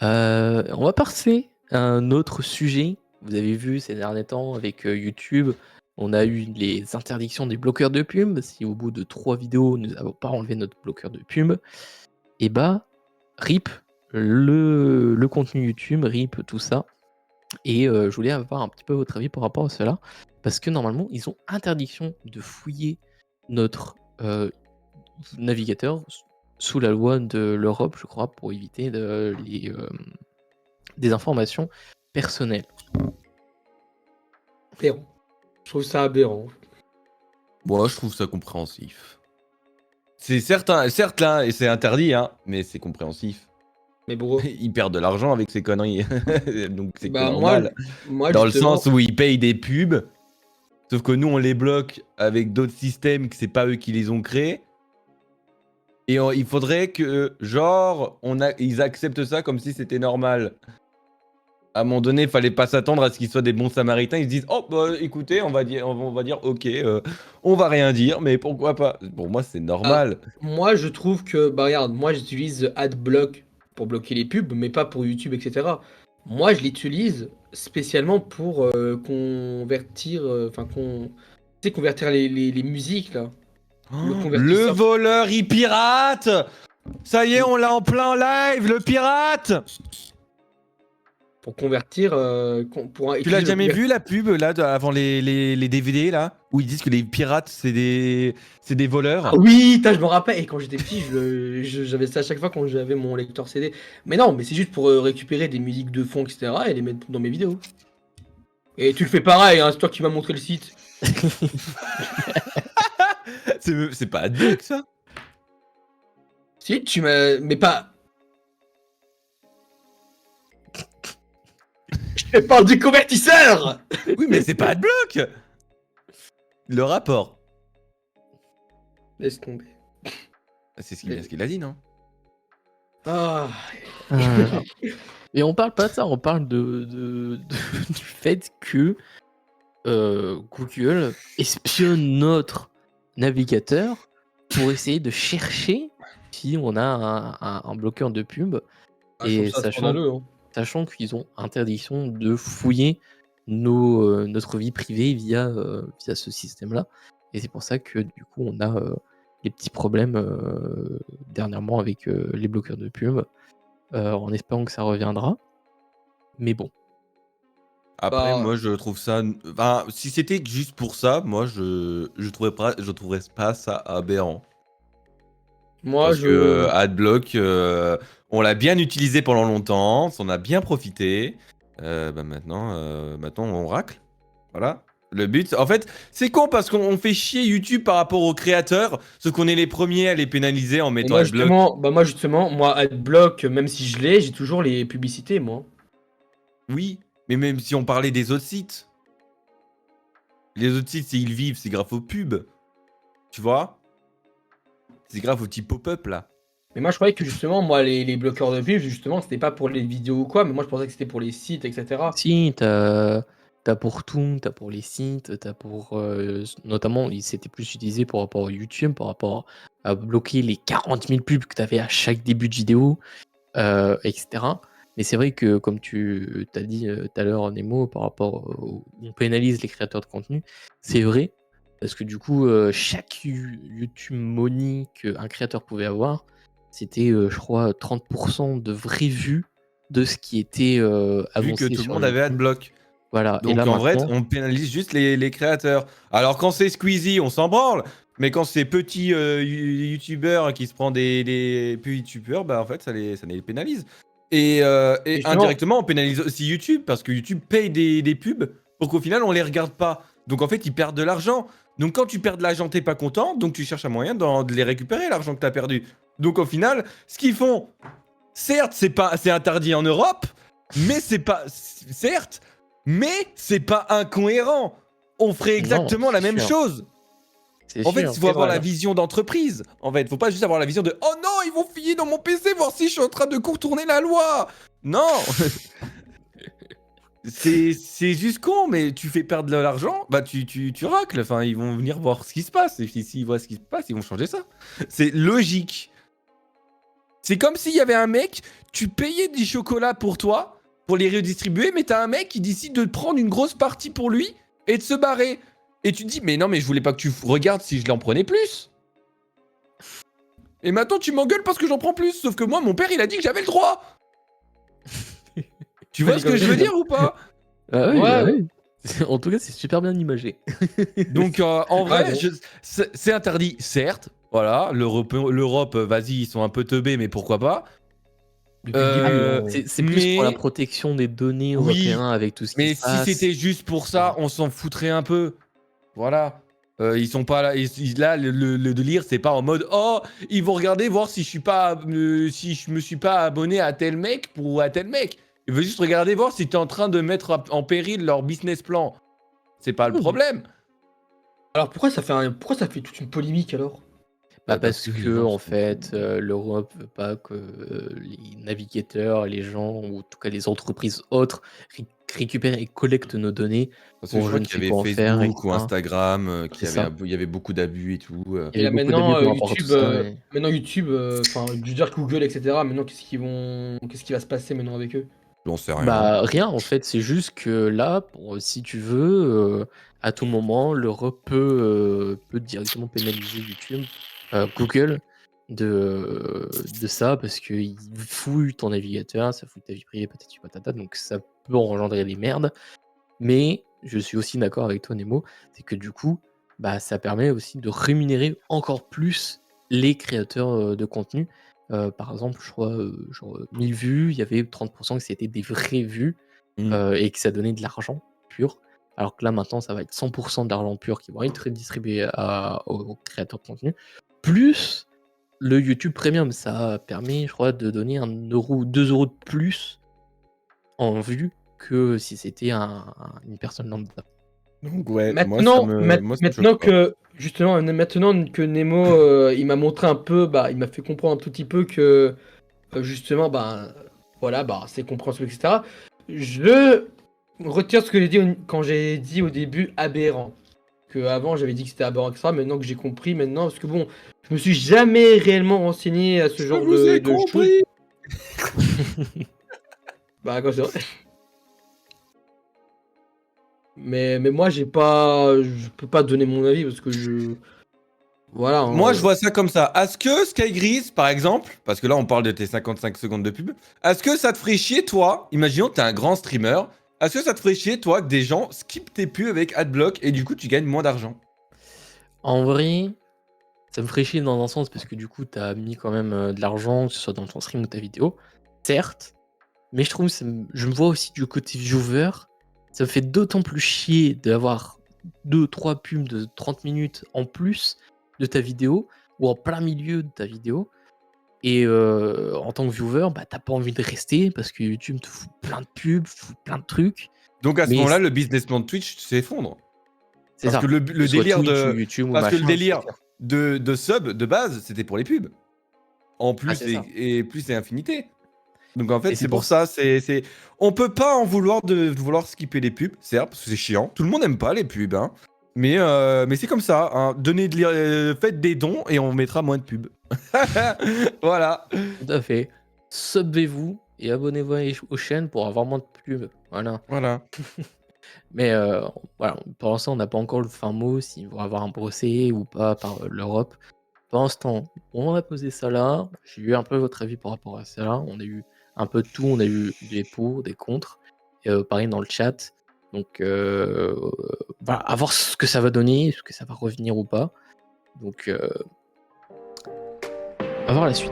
On va passer à un autre sujet. Vous avez vu ces derniers temps avec YouTube, on a eu les interdictions des bloqueurs de pub. Si au bout de 3 vidéos, nous n'avons pas enlevé notre bloqueur de pub, et bah, RIP le contenu YouTube, RIP tout ça. Et je voulais avoir un petit peu votre avis par rapport à cela, parce que normalement, ils ont interdiction de fouiller notre navigateur sous la loi de l'Europe, je crois, pour éviter des informations personnelles. Aberrant. Je trouve ça aberrant. Moi, je trouve ça compréhensif. C'est certes là, et c'est interdit, hein, mais c'est compréhensif. Mais bon, Ils perdent de l'argent avec ces conneries, donc c'est bah normal. moi Dans le justement, sens où ils payent des pubs, sauf que nous on les bloque avec d'autres systèmes que c'est pas eux qui les ont créés. Et il faudrait que, genre, ils acceptent ça comme si c'était normal. À un moment donné, il fallait pas s'attendre à ce qu'ils soient des bons samaritains. Ils se disent, oh, bah écoutez, on va dire, ok, on va rien dire, mais pourquoi pas. Pour moi, c'est normal. moi je trouve que, bah regarde, moi j'utilise AdBlock pour bloquer les pubs, mais pas pour YouTube, etc. Moi je l'utilise spécialement pour convertir, convertir les musiques là. Le Oh, le convertisseur. voleur, il pirate. Ça y est, on l'a en plein live, le pirate. Pour convertir. Tu l'as jamais vu la pub là avant les DVD là où ils disent que les pirates c'est des voleurs. Ah oui, je me rappelle. Et quand j'étais petit, j'avais ça à chaque fois quand j'avais mon lecteur CD. Mais non, mais c'est juste pour récupérer des musiques de fond, etc. et les mettre dans mes vidéos. Et tu le fais pareil, hein, c'est toi qui m'as montré le site. C'est pas AdBlock ça. Si, tu m'as. Mais pas. Je parle du convertisseur. Oui, mais c'est pas AdBlock. Le rapport. Laisse tomber. C'est ce qu'il a dit, non? Ah. Et on parle pas de ça, on parle du fait que Google espionne notre navigateur pour essayer de chercher si on a un bloqueur de pub. Et sachant qu'ils ont interdiction de fouiller notre vie privée via ce système-là. Et c'est pour ça que du coup on a des petits problèmes dernièrement avec les bloqueurs de pub, en espérant que ça reviendra. Mais bon. Après, moi, je trouve ça. Enfin, si c'était juste pour ça, moi, je trouverais pas ça aberrant. Parce que AdBlock, on l'a bien utilisé pendant longtemps, on a bien profité. Maintenant, on racle. Voilà. Le but, en fait, c'est con parce qu'on fait chier YouTube par rapport aux créateurs, sauf qu'on est les premiers à les pénaliser en mettant AdBlock. Moi, AdBlock, même si je l'ai, j'ai toujours les publicités, moi. Oui, mais même si on parlait des autres sites. Les autres sites, ils vivent, c'est grâce aux pubs. Tu vois? C'est grave au petit pop-up là. Mais moi je croyais que justement, moi les bloqueurs de pub, justement, c'était pas pour les vidéos ou quoi, mais moi je pensais que c'était pour les sites, etc. Si, t'as pour tout, t'as pour les sites, t'as pour. Notamment, c'était plus utilisé par rapport à YouTube, par rapport à bloquer les 40 000 pubs que t'avais à chaque début de vidéo, etc. Mais c'est vrai que, comme tu t'as dit tout à l'heure, Nemo, par rapport on pénalise les créateurs de contenu, c'est vrai, parce que du coup, chaque YouTube money qu'un créateur pouvait avoir, c'était, je crois, 30% de vraies vues de ce qui était annoncé. Vu que tout le monde avait AdBlock. Voilà. Donc et là, en vrai, maintenant, on pénalise juste les créateurs. Alors quand c'est Squeezie, on s'en branle. Mais quand c'est petit youtubeur qui se prend des petits youtubeurs, bah en fait, ça les pénalise. Et indirectement, on pénalise aussi YouTube parce que YouTube paye des pubs pour qu'au final, on les regarde pas. Donc en fait, ils perdent de l'argent. Donc quand tu perds de l'argent, t'es pas content. Donc tu cherches un moyen de les récupérer, l'argent que t'as perdu. Donc au final, ce qu'ils font, certes, c'est interdit en Europe, mais c'est pas... Certes, mais c'est pas incohérent. On ferait exactement la même chose. En fait, il faut avoir la vision d'entreprise. En fait, faut pas juste avoir la vision de « Oh non, ils vont fouiller dans mon PC, voir si je suis en train de contourner la loi !» Non. C'est juste con, mais tu fais perdre de l'argent, bah tu racles. Enfin, ils vont venir voir ce qui se passe. Et s'ils voient ce qui se passe, ils vont changer ça. C'est logique. C'est comme s'il y avait un mec, tu payais des chocolats pour toi, pour les redistribuer, mais t'as un mec qui décide de prendre une grosse partie pour lui et de se barrer. Et tu te dis, mais non, mais je voulais pas que tu regardes si je l'en prenais plus. Et maintenant, tu m'engueules parce que j'en prends plus. Sauf que moi, mon père, il a dit que j'avais le droit. Tu vois ce que je veux dire ou pas? Ah oui, Ouais, bah ouais. oui. En tout cas, c'est super bien imagé. Donc, en vrai, bon. c'est interdit, certes. Voilà, l'Europe, vas-y, ils sont un peu teubés, mais pourquoi pas. Depuis le début. C'est plus pour la Mais protection des données oui, européens avec tout ce qui mais se si passe. c'était juste pour ça, on s'en foutrait un peu. Voilà. Ils sont pas là. Là, le délire, c'est pas en mode oh, ils vont regarder voir si je suis pas, si je me suis pas abonné à tel mec pour à tel mec. Ils veulent juste regarder voir si t'es en train de mettre en péril leur business plan. C'est pas le Oui. problème. Alors pourquoi ça fait toute une polémique alors? Bah Parce parce que les que gens en sont fait, fous. l'Europe veut pas que les navigateurs, les gens ou en tout cas les entreprises autres récupèrent et collectent nos données Parce que je pour je crois ne qu'il y sais avait quoi en faire, Facebook ou etc. Instagram, C'est ça. il y avait beaucoup d'abus et tout. Il y Et avait là beaucoup d'abus maintenant, par rapport à tout ça et YouTube, enfin, je veux dire Google, etc. Maintenant, qu'est-ce qui va se passer maintenant avec eux? J'en sais rien. bah, rien en fait, c'est juste que là, pour si tu veux, à tout moment, l'Europe peut directement pénaliser YouTube, Google de ça parce qu'ils fouillent ton navigateur, ça fouille ta vie privée, patati patata, donc ça peut engendrer des merdes. Mais je suis aussi d'accord avec toi Nemo, c'est que du coup, bah, ça permet aussi de rémunérer encore plus les créateurs, de contenu. Par exemple, je crois, genre, 1000 vues, il y avait 30 que c'était des vraies vues, Mm. et que ça donnait de l'argent pur. Alors que là maintenant, ça va être 100 d'argent pur qui vont être redistribués aux créateurs de contenu, plus le YouTube Premium. Ça permet, je crois, de donner 1 € ou 2 € de plus en vue que si c'était une personne lambda. Donc ouais, Maintenant, moi ça me maintenant choque pas. que justement, maintenant que Nemo, il m'a montré un peu, bah, il m'a fait comprendre un tout petit peu que justement, bah, voilà, bah, c'est compréhensible, etc. Je retire ce que j'ai dit quand j'ai dit au début aberrant. Que avant j'avais dit que c'était aberrant, etc. Maintenant que j'ai compris, maintenant, parce que bon, je me suis jamais réellement renseigné à ce Je genre vous ai de choses. compris. Bah, quand c'est vrai. Mais moi, je peux pas donner mon avis parce que voilà. Moi, je vois ça comme ça. Est-ce que Sky Gris, par exemple, parce que là, on parle de tes 55 secondes de pub, est-ce que ça te ferait chier, toi, imaginons que t'es un grand streamer, est-ce que ça te ferait chier, toi, que des gens skippent tes pubs avec Adblock et du coup, tu gagnes moins d'argent? En vrai, ça me ferait chier dans un sens parce que du coup, tu as mis quand même, de l'argent, que ce soit dans ton stream ou ta vidéo, certes, mais je trouve je me vois aussi du côté viewer, ça me fait d'autant plus chier d'avoir 2-3 pubs de 30 minutes en plus de ta vidéo ou en plein milieu de ta vidéo et en tant que viewer, bah, tu pas envie de rester parce que YouTube te fout plein de pubs, fout plein de trucs, Donc, à ce mais moment-là, le business plan de Twitch s'effondre. c'est Parce que ça, que ce le soit délire Twitch ou de. YouTube ou Parce que le machin, c'est délire clair. de sub, de base, c'était pour les pubs. En Ah, plus c'est ça et plus et infinité. Donc en et fait, c'est c'est pour pour ç ça, on peut pas en vouloir de vouloir skipper les pubs, certes, parce que c'est chiant. Tout le monde aime pas les pubs, hein. Mais c'est comme ça, hein. Faites des dons et on mettra moins de pubs. Voilà. Tout à fait. Subez-vous et abonnez-vous aux chaînes pour avoir moins de pubs. Voilà. Voilà. Mais voilà, pour l'instant, on n'a pas encore le fin mot s'ils vont avoir un procès ou pas par l'Europe. Pour l'instant, on a posé ça là. J'ai eu un peu votre avis par rapport à ça là. On a eu un peu de tout. On a eu des pour, des contre. Et, pareil dans le chat. Donc voilà, à voir ce que ça va donner, est-ce que ça va revenir ou pas. Donc à voir la suite.